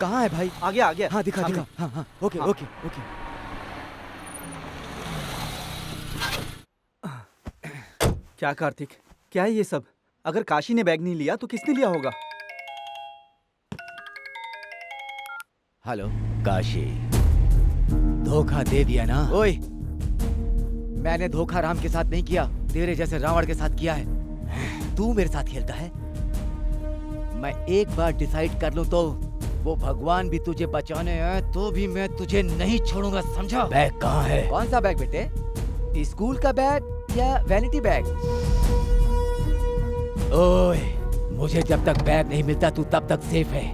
कहाँ है भाई? आ गया आ गया। हाँ दिखा सामने। दिखा। हाँ हाँ ओके हाँ। Okay okay. क्या कार्तिक, क्या है ये सब? अगर काशी ने बैग नहीं लिया तो किसने लिया होगा? हेलो काशी, धोखा दे दिया ना? ओए, मैंने धोखा राम के साथ नहीं किया, तेरे जैसे रावण के साथ किया है। तू मेरे साथ खेलता है? मैं एक बार डिसाइड कर लूं तो वो भगवान भी तुझे बचाने आए तो भी मैं तुझे नहीं छोड़ूंगा, समझा? बैग कहाँ है? कौन सा बैग बेटे? स्कूल का बैग या वैनिटी बैग? ओए, मुझे जब तक बैग नहीं मिलता तू तब तक सेफ है।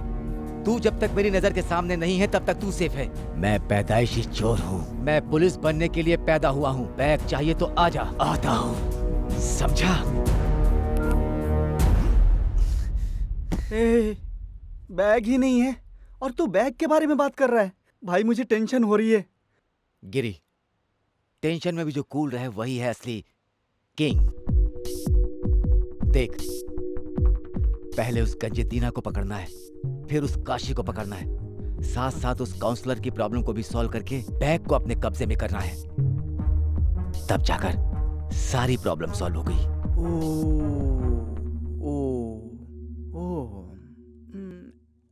तू जब तक मेरी नजर के सामने नहीं है तब तक तू सेफ है। मैं पैदाइशी चोर हूँ, मैं पुलिस बनने के लिए पैदा हुआ हूँ। बैग चाहिए तो आजा, आता हूँ, समझा? बैग ही नहीं है और तू बैग के बारे में बात कर रहा है? भाई मुझे टेंशन हो रही है। गिरी, टेंशन में भी जो कूल रहे वही है असली किंग। देख, पहले उस गंजेतीना को पकड़ना है, फिर उस काशी को पकड़ना है, साथ साथ उस काउंसलर की प्रॉब्लम को भी सॉल्व करके बैग को अपने कब्जे में करना है। तब जाकर सारी प्रॉब्लम सॉल्व हो गई।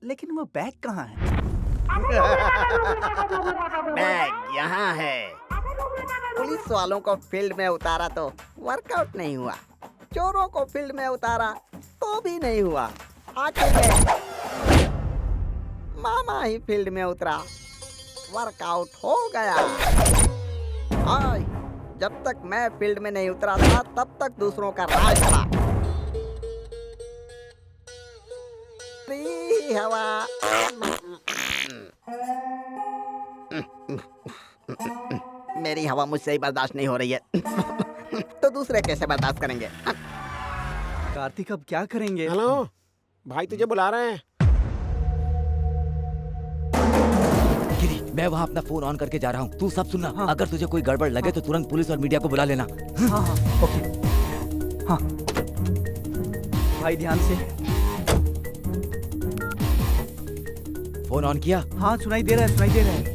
लेकिन वो बैग कहाँ है? बैग यहाँ है। पुलिस वालों को फील्ड में उतारा तो वर्कआउट नहीं हुआ, चोरों को फील्ड में उतारा तो भी नहीं हुआ, आखिर में मामा ही फील्ड में उतरा, वर्कआउट हो गया। आज जब तक मैं फील्ड में नहीं उतरा था तब तक दूसरों का राज था। फ्री हवा। मेरी हवा मुझसे ही बर्दाश्त नहीं हो रही है तो दूसरे कैसे बर्दाश्त करेंगे? कार्तिक अब क्या करेंगे? हेलो भाई, तुझे बुला रहे हैं। गिरी, मैं वहाँ अपना फोन ऑन करके जा रहा हूँ, तू सब सुनना। हाँ। अगर तुझे कोई गड़बड़ लगे तो तुरंत पुलिस और मीडिया को बुला लेना। हाँ हाँ ओके। हाँ भाई ध्यान से। फोन ऑन किया? हाँ सुनाई दे रहा है, सुनाई दे रहा है।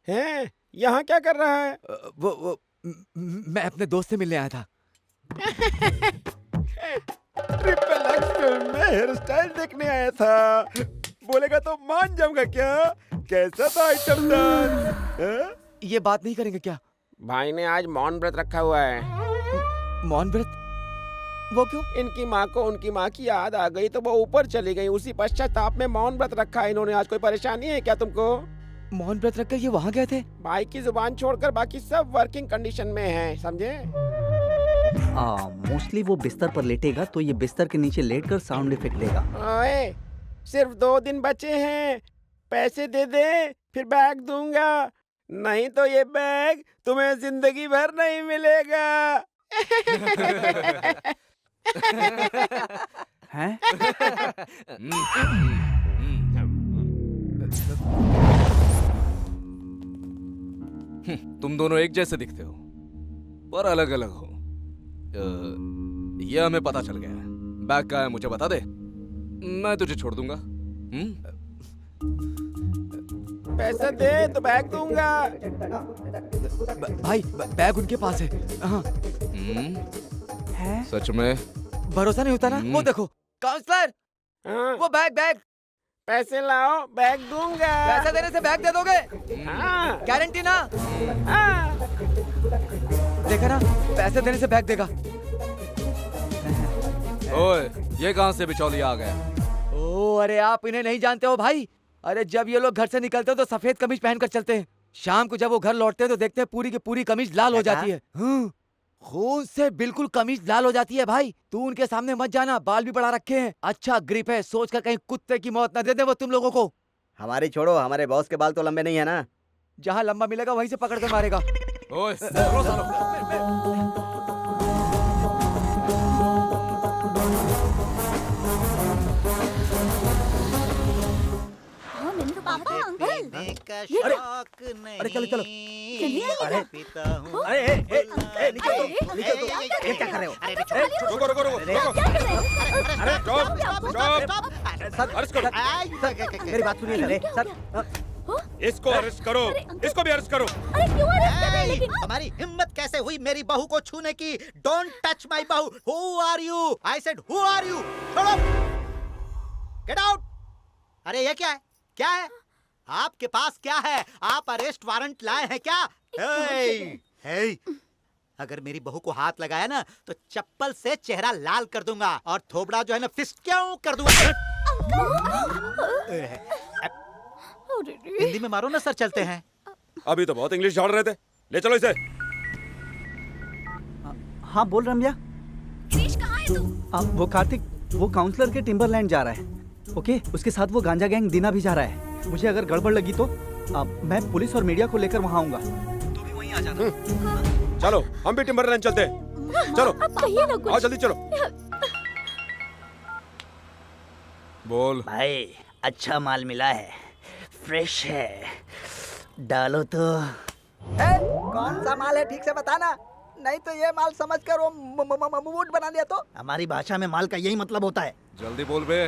हैं, यहाँ क्या कर रहा है? मैं अपने दोस्त से मिलने आया था। ट्रिपल एक्स फिल्म में हेयर स्टाइल देखने आया था। बोलेगा तो मान जाऊंगा क्या? कैसा था आइटम डांस? ये बात नहीं करेंगे क्या? भाई ने आज मौन व्रत रखा हुआ है। मौन व्रत? वो क्यों? इनकी माँ को उनकी माँ की याद आ गई तो वो ऊपर चली गई, उसी पश्चाताप में मौन व्रत रखा है इन्होंने। आज कोई परेशानी है क्या तुमको? मौन व्रत रखकर ये वहाँ गए थे? भाई की जुबान छोड़कर बाकी सब वर्किंग कंडीशन में हैं, समझे? मोस्टली वो बिस्तर पर लेटेगा तो ये बिस्तर के नीचे लेटकर साउंड इफेक्ट देगा। ओए, सिर्फ 2 दिन बचे हैं, पैसे दे दे फिर बैग दूंगा, नहीं तो ये बैग तुम्हें जिंदगी भर नहीं मिलेगा। हैं? तुम दोनों एक जैसे दिखते हो पर अलग अलग हो। ये हमें पता चल गया है। बैग का है मुझे बता दे, मैं तुझे छोड़ दूंगा। पैसा दे तो बैग दूंगा। भाई बैग उनके पास है। हाँ। हैं? सच में? भरोसा नहीं होता ना? वो देखो काउंसलर, हाँ, वो बैग। पैसे लाओ, बैग दूंगा। पैसा देने से बैग दे दोगे? हाँ, गारंटी ना? हाँ। देखा ना, पैसे देने से बैग देगा। ओए, ये कहां से बिचौलिया आ गया? ओ अरे आप इन्हें नहीं जानते हो भाई। अरे जब ये लोग घर से निकलते हैं तो सफेद कमीज पहनकर चलते हैं, शाम को जब वो घर लौटते हैं तो देखते हैं पूरी की पूरी कमीज लाल हो जाती है। खून से बिल्कुल कमीज लाल हो जाती है भाई। तू उनके सामने मत जाना, बाल भी बढ़ा रखे हैं, अच्छा ग्रिप है, सोच कर कहीं कुत्ते की मौत न दे दे वो तुम लोगों को। हमारी छोड़ो, हमारे बॉस के बाल तो लंबे नहीं है ना। जहाँ लंबा मिलेगा वहीं से पकड़ कर मारेगा। ओए, पकड़ो सालों। पापा अंकल का अरे, शौक नहीं। अरे चलो चलो, चलिए अरे पीता हूँ अरे नीचे ये क्या कर रहे हो? रुको रुको रुको रुको अरे स्टॉप अरेस्ट करो मेरी बात सुनिए सर सर इसको अरेस्ट करो इसको भी अरेस्ट करो अरे क्यों अरेस्ट कर रहे हैं लेकिन हमारी हिम्मत कैसे हुई मेरी बहू को छूने की? डोंट टच माई बहू। Who are you? I said who are you? Get out. अरे ये क्या है? क्या है आपके पास? क्या है? आप अरेस्ट वारंट लाए हैं क्या? हे अगर मेरी बहू को हाथ लगाया ना तो चप्पल से चेहरा लाल कर दूंगा और थोबड़ा जो है ना फिस्ट क्यों कर दूंगा। हिंदी में मारो ना सर, चलते हैं। अभी तो बहुत इंग्लिश झाड़ रहे थे, ले चलो इसे। हाँ बोल रम्या। क्रिश कहाँ है तू? वो कार्तिक वो काउंसलर के टिम्बरलैंड जा रहा है। ओके, उसके साथ वो गांजा गैंग दीना भी जा रहा है। मुझे अगर गड़बड़ लगी तो मैं पुलिस और मीडिया को लेकर वहाँ आऊंगा। तो भी वहीं आ जाना। चलो हम भी टिम्बरलैंड चलते हैं। चलो अब कहिए ना कुछ। आओ जल्दी चलो। बोल भाई अच्छा माल मिला है, फ्रेश है, डालो तो। कौन सा माल है ठीक से बताना, नहीं तो ये माल समझकर वो मूड बना लिया तो। हमारी भाषा में माल का यही मतलब होता है। जल्दी बोल बे।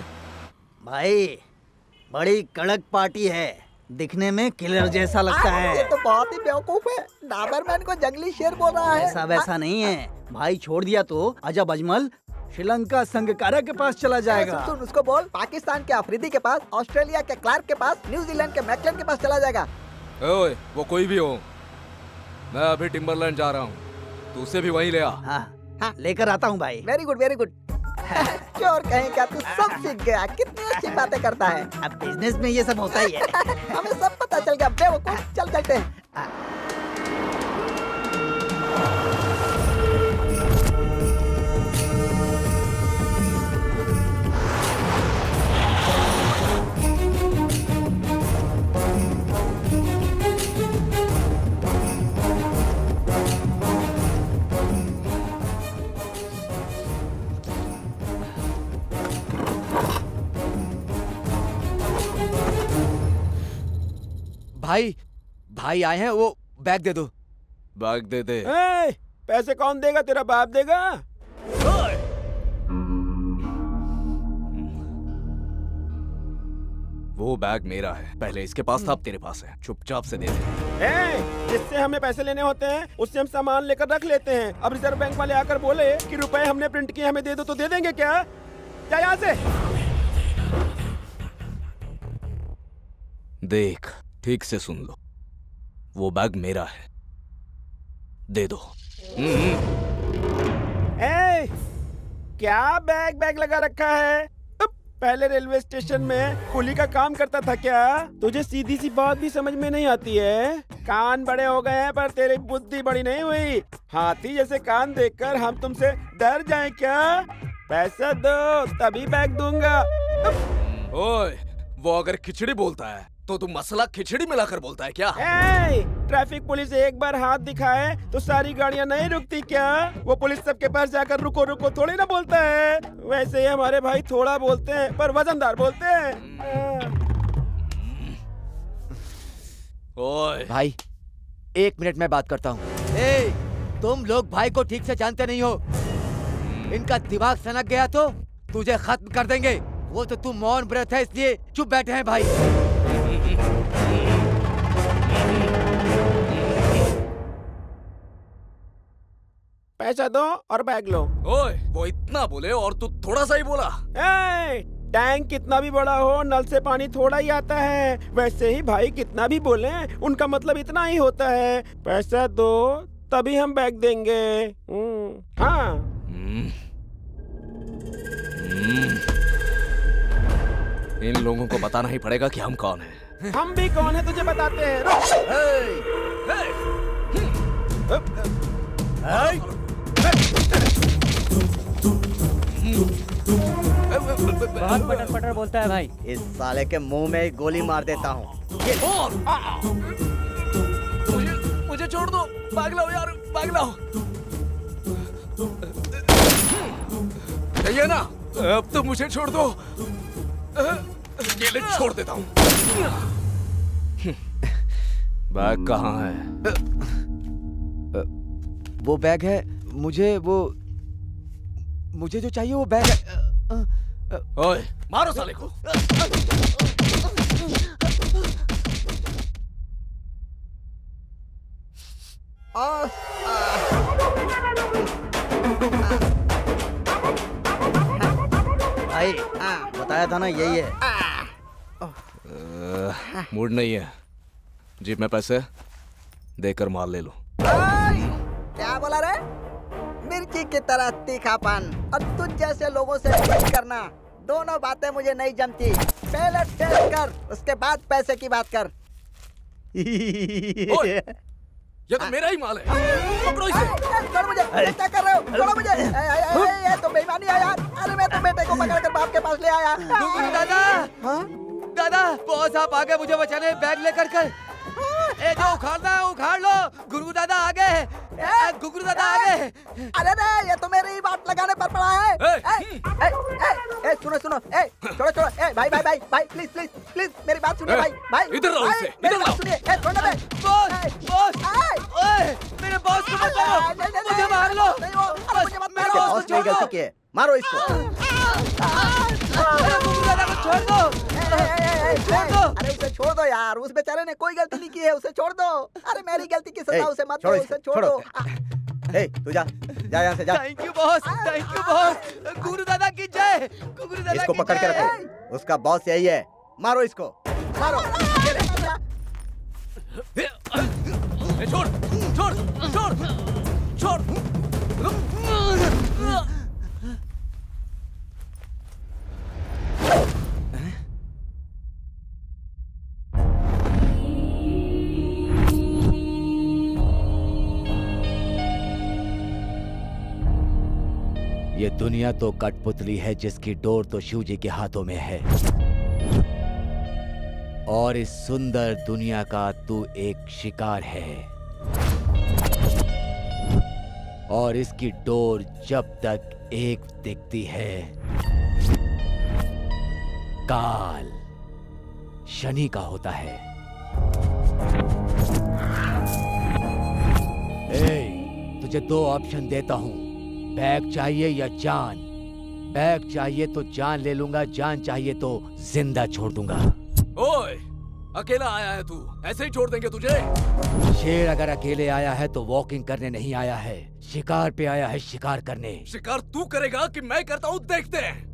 भाई बड़ी कड़क पार्टी है, दिखने में किलर जैसा लगता ये है। तो बहुत ही बेवकूफ है, डाबरमैन को जंगली शेर बोल रहा है। ऐसा वैसा नहीं है भाई, छोड़ दिया तो अजब अजमल श्रीलंका संघकारा के पास चला जाएगा। सुन उसको बोल, पाकिस्तान के अफरीदी के पास, ऑस्ट्रेलिया के क्लार्क के पास, न्यूजीलैंड के मैकलन के पास चला जाएगा। ओए वो कोई भी हो, मैं अभी टिम्बरलैंड जा रहा हूँ, तू उसे भी वहीं ले आ। हाँ लेकर आता हूँ भाई। Very good very good. चोर कहीं का, तू सब सीख गया, कितनी अच्छी बातें करता है। अब बिजनेस में ये सब होता ही है। हमें सब पता चल गया बेवकूफ, चल चलते हैं। भाई भाई आए हैं, वो बैग दे दो। बैग दे दे। पैसे कौन देगा? तेरा बाप देगा। वो बैग मेरा है, पहले इसके पास था, अब तेरे पास है, चुपचाप से दे दे। जिससे हमें पैसे लेने होते हैं उससे हम सामान लेकर रख लेते हैं। अब रिजर्व बैंक वाले आकर बोले कि रुपए हमने प्रिंट किए, हमें दे दो, तो दे देंगे क्या? क्या यहाँ से? देख ठीक से सुन लो, वो बैग मेरा है, दे दो। क्या बैग लगा रखा है? पहले रेलवे स्टेशन में कुली का काम करता था क्या? तुझे सीधी सी बात भी समझ में नहीं आती है? कान बड़े हो गए हैं पर तेरी बुद्धि बड़ी नहीं हुई। हाथी जैसे कान देखकर हम तुमसे डर जाएं क्या? पैसा दो तभी बैग दूंगा। ओए वो अगर खिचड़ी बोलता है तो तू मसला खिचड़ी मिलाकर बोलता है क्या? ट्रैफिक पुलिस एक बार हाथ दिखाए तो सारी गाड़ियां नहीं रुकती क्या? वो पुलिस सबके पास जाकर रुको रुको थोड़ी ना बोलता है। वैसे ही हमारे भाई थोड़ा बोलते हैं पर वजनदार बोलते हैं। ओए भाई 1 मिनट में बात करता हूँ। तुम लोग भाई को ठीक से जानते नहीं हो, इनका दिमाग सनक गया तो तुझे खत्म कर देंगे। वो तो तुम मौन व्रत है इसलिए चुप बैठे हैं भाई। पैसा दो और बैग लो। ओए वो इतना बोले और तू थोड़ा सा ही बोला। टैंक कितना भी बड़ा हो, नल से पानी थोड़ा ही आता है। वैसे ही भाई कितना भी बोले उनका मतलब इतना ही होता है। पैसा दो तभी हम बैग देंगे। हाँ इन लोगों को बताना ही पड़ेगा कि हम कौन हैं। हम भी कौन है तुझे बताते हैं। बहुत पटर पटर बोलता है भाई। इस साले के मुंह में गोली मार देता हूँ। मुझे छोड़ दो, भाग लाओ यार, भाग लाओ। चाहिए ना? अब तो मुझे छोड़ दो, अकेले छोड़ देता हूँ। बैग कहाँ है? वो बैग है, मुझे जो चाहिए वो बैग है। ओए, मारो साले को। भाई बताया था ना यही है। मूड नहीं है। जेब में पैसे देकर माल ले लो। क्या बोला रे? मिर्ची की तरह तीखापन और तुझ जैसे लोगों से डील करना, दोनों बातें मुझे नहीं जमती। पहले टेस्ट कर, उसके बाद पैसे की बात कर। ओए, ये तो मेरा ही माल है। पकड़ो इसे। छोड़ मुझे, ये क्या कर रहे हो? छोड़ो मुझे। ये तो बेईमानी है यार। अरे मैं तो बेटे को पकड़कर बाप के पास ले आया। दादा, दादा, बॉस आप आ गए मुझे बचाने, बैग लेकर कर। ए जो उखाड़ना है उखाड़ लो। गुरु दादा आ गए। गुरु दादा आ गए। अरे रे, ये तो मेरी ही बात लगाने पर पड़ा है। सुनो, छोड़ो, भाई, प्लीज मेरी बात सुनिए भाई। इधर लाओ इसे, मेरी इधर बात लाओ। सुनिए। छोड़ो बे। बॉस, ओए, मेरे बॉस को बचाओ, मुझे मार लो। मुझे मत मारो। बॉस ने गलती की है, मारो इसको। गुरु दादा को छोड़ दो। छोड़ दो। अरे उसे छोड़ दो यार, उस बेचारे ने कोई गलती नहीं की है, उसे छोड़ दो। अरे मेरी गलती की सजा उसे मत दो, उसे छोड़ दो। तू जा यहाँ से जा। Thank you boss. गुरु दादा की जय। गुरु दादा इसको की पकड़ के जय। रखो, उसका बॉस यही है। मारो इसको, मारो। ए, छोड़। ये दुनिया तो कठपुतली है जिसकी डोर तो शिव जी के हाथों में है, और इस सुंदर दुनिया का तू एक शिकार है, और इसकी डोर जब तक एक दिखती है, काल शनि का होता है। तुझे दो ऑप्शन देता हूं, बैग चाहिए या जान। बैग चाहिए तो जान ले लूंगा, जान चाहिए तो जिंदा छोड़ दूंगा। ओए, अकेला आया है तू, ऐसे ही छोड़ देंगे तुझे? शेर अगर अकेले आया है तो वॉकिंग करने नहीं आया है, शिकार पे आया है, शिकार करने। शिकार तू करेगा कि मैं करता हूँ, देखते हैं।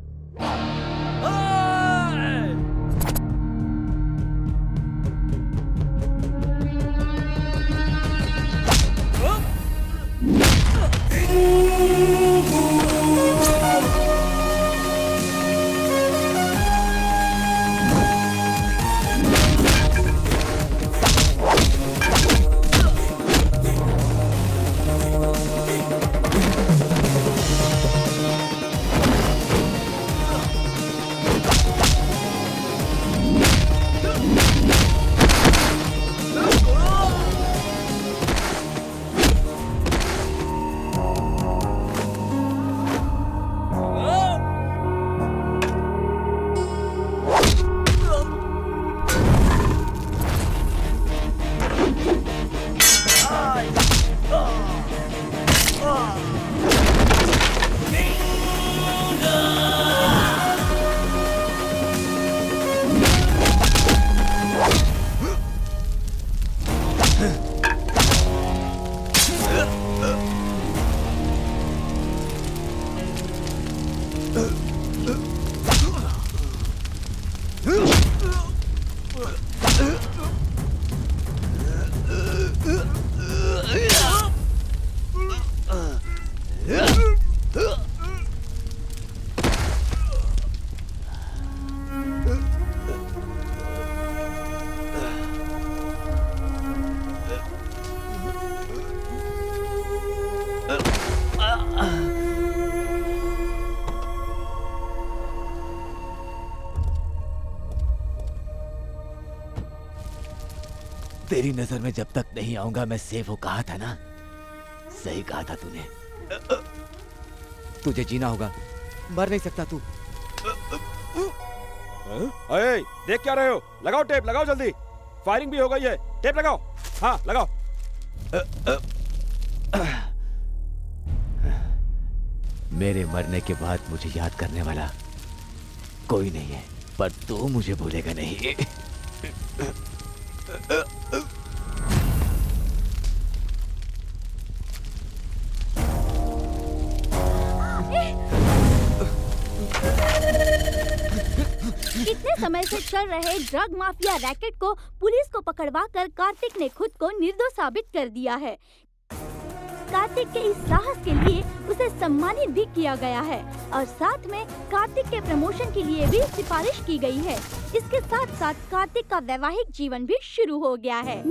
तेरी नजर में जब तक नहीं आऊंगा मैं सेफ हो, कहा था ना? सही कहा था तूने। तुझे जीना होगा, मर नहीं सकता तू। अरे देख क्या रहे हो? लगाओ टेप, लगाओ जल्दी। फायरिंग भी हो गई है, टेप लगाओ। हाँ लगाओ। मेरे मरने के बाद मुझे याद करने वाला कोई नहीं है, पर तू मुझे भूलेगा नहीं। इतने समय से चल रहे ड्रग माफिया रैकेट को पुलिस को पकड़वाकर कार्तिक ने खुद को निर्दोष साबित कर दिया है। कार्तिक के इस साहस के लिए उसे सम्मानित भी किया गया है और साथ में कार्तिक के प्रमोशन के लिए भी सिफारिश की गई है। इसके साथ साथ कार्तिक का वैवाहिक जीवन भी शुरू हो गया है।